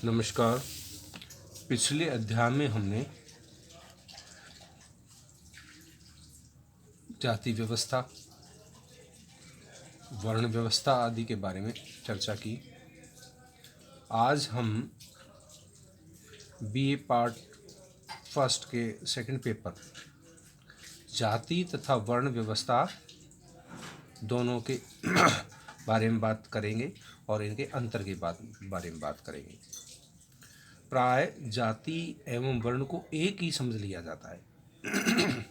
नमस्कार। पिछले अध्याय में हमने जाति व्यवस्था, वर्ण व्यवस्था आदि के बारे में चर्चा की। आज हम बीए पार्ट फर्स्ट के सेकंड पेपर जाति तथा वर्ण व्यवस्था दोनों के बारे में बात करेंगे और इनके अंतर के बारे में बात करेंगे। प्राय जाति एवं वर्ण को एक ही समझ लिया जाता है।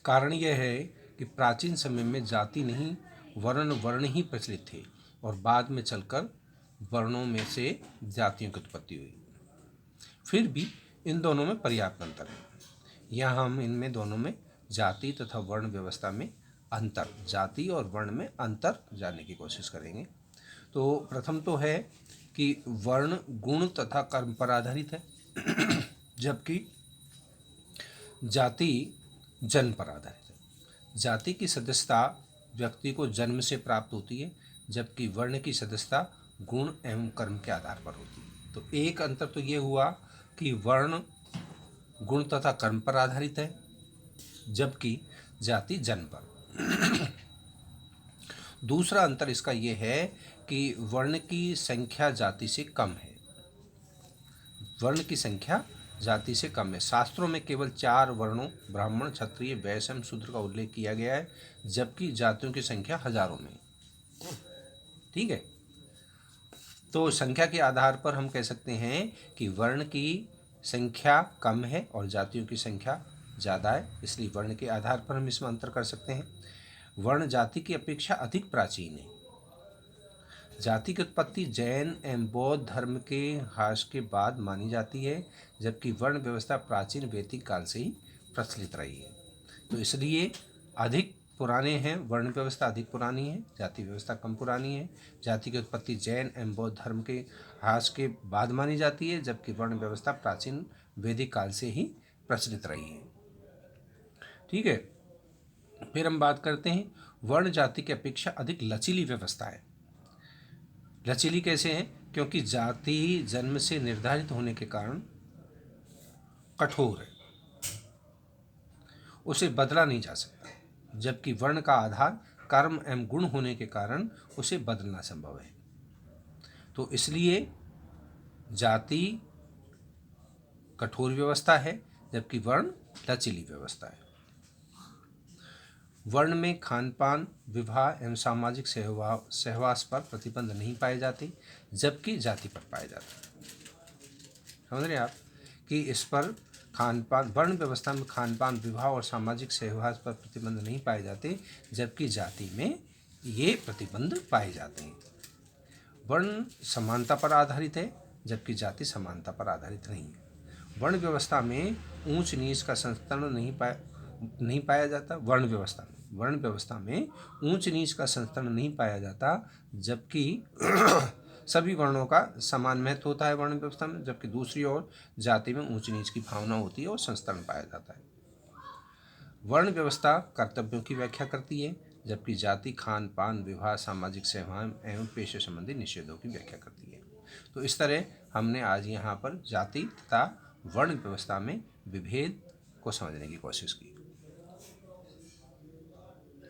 कारण यह है कि प्राचीन समय में जाति नहीं वर्ण ही प्रचलित थे और बाद में चलकर वर्णों में से जातियों की उत्पत्ति हुई। फिर भी इन दोनों में पर्याप्त अंतर है। यहाँ हम इनमें दोनों में जाति तथा वर्ण व्यवस्था में अंतर, जाति और वर्ण में अंतर जानने की कोशिश करेंगे। तो प्रथम तो है कि वर्ण गुण तथा कर्म पर आधारित है, जबकि जाति जन्म पर आधारित है। जाति की सदस्यता व्यक्ति को जन्म से प्राप्त होती है, जबकि वर्ण की सदस्यता गुण एवं कर्म के आधार पर होती है। तो एक अंतर तो ये हुआ कि वर्ण गुण तथा कर्म पर आधारित है, जबकि जाति जन्म पर। दूसरा अंतर इसका ये है कि वर्ण की संख्या जाति से कम है। वर्ण की संख्या जाति से कम है। शास्त्रों में केवल 4 वर्णों ब्राह्मण, क्षत्रिय, वैश्य एवं शूद्र का उल्लेख किया गया है, जबकि जातियों की संख्या हजारों में। ठीक है, तो संख्या के आधार पर हम कह सकते हैं कि वर्ण की संख्या कम है और जातियों की संख्या ज़्यादा है, इसलिए वर्ण के आधार पर हम इसमें अंतर कर सकते हैं। वर्ण जाति की अपेक्षा अधिक प्राचीन है। जाति की उत्पत्ति जैन एवं बौद्ध धर्म के ह्रास के बाद मानी जाती है, जबकि वर्ण व्यवस्था प्राचीन वैदिक काल से ही प्रचलित रही है। तो इसलिए अधिक पुराने हैं, वर्ण व्यवस्था अधिक पुरानी है, जाति व्यवस्था कम पुरानी है। जाति की उत्पत्ति जैन एवं बौद्ध धर्म के ह्रास के बाद मानी जाती है, जबकि वर्ण व्यवस्था प्राचीन वैदिक काल से ही प्रचलित रही है। ठीक है, फिर हम बात करते हैं वर्ण जाति की अपेक्षा अधिक लचीली व्यवस्था है। लचीली कैसे है? क्योंकि जाति जन्म से निर्धारित होने के कारण कठोर है, उसे बदला नहीं जा सकता, जबकि वर्ण का आधार कर्म एवं गुण होने के कारण उसे बदलना संभव है। तो इसलिए जाति कठोर व्यवस्था है, जबकि वर्ण लचीली व्यवस्था है। वर्ण में खानपान, विवाह एवं सामाजिक सहवास पर प्रतिबंध नहीं पाए जाते, जबकि जाति पर पाए जाते हैं। समझ रहे हैं आप कि इस पर खानपान, वर्ण व्यवस्था में खानपान, विवाह और सामाजिक सहवास पर प्रतिबंध नहीं पाए जाते, जबकि जाति में ये प्रतिबंध पाए जाते हैं। वर्ण समानता पर आधारित है, जबकि जाति समानता पर आधारित नहीं है। वर्ण व्यवस्था में ऊंच नीच का संस्करण नहीं पाया जाता। वर्ण व्यवस्था में ऊंच नीच का संस्करण नहीं पाया जाता, जबकि सभी वर्णों का समान महत्व होता है वर्ण व्यवस्था में, जबकि दूसरी ओर जाति में ऊंच नीच की भावना होती है और संस्करण पाया जाता है। वर्ण व्यवस्था कर्तव्यों की व्याख्या करती है, जबकि जाति खान पान, विवाह, सामाजिक सेवाएं एवं पेशे संबंधी निषेधों की व्याख्या करती है। तो इस तरह हमने आज यहाँ पर जाति तथा वर्ण व्यवस्था में विभेद को समझने की कोशिश की।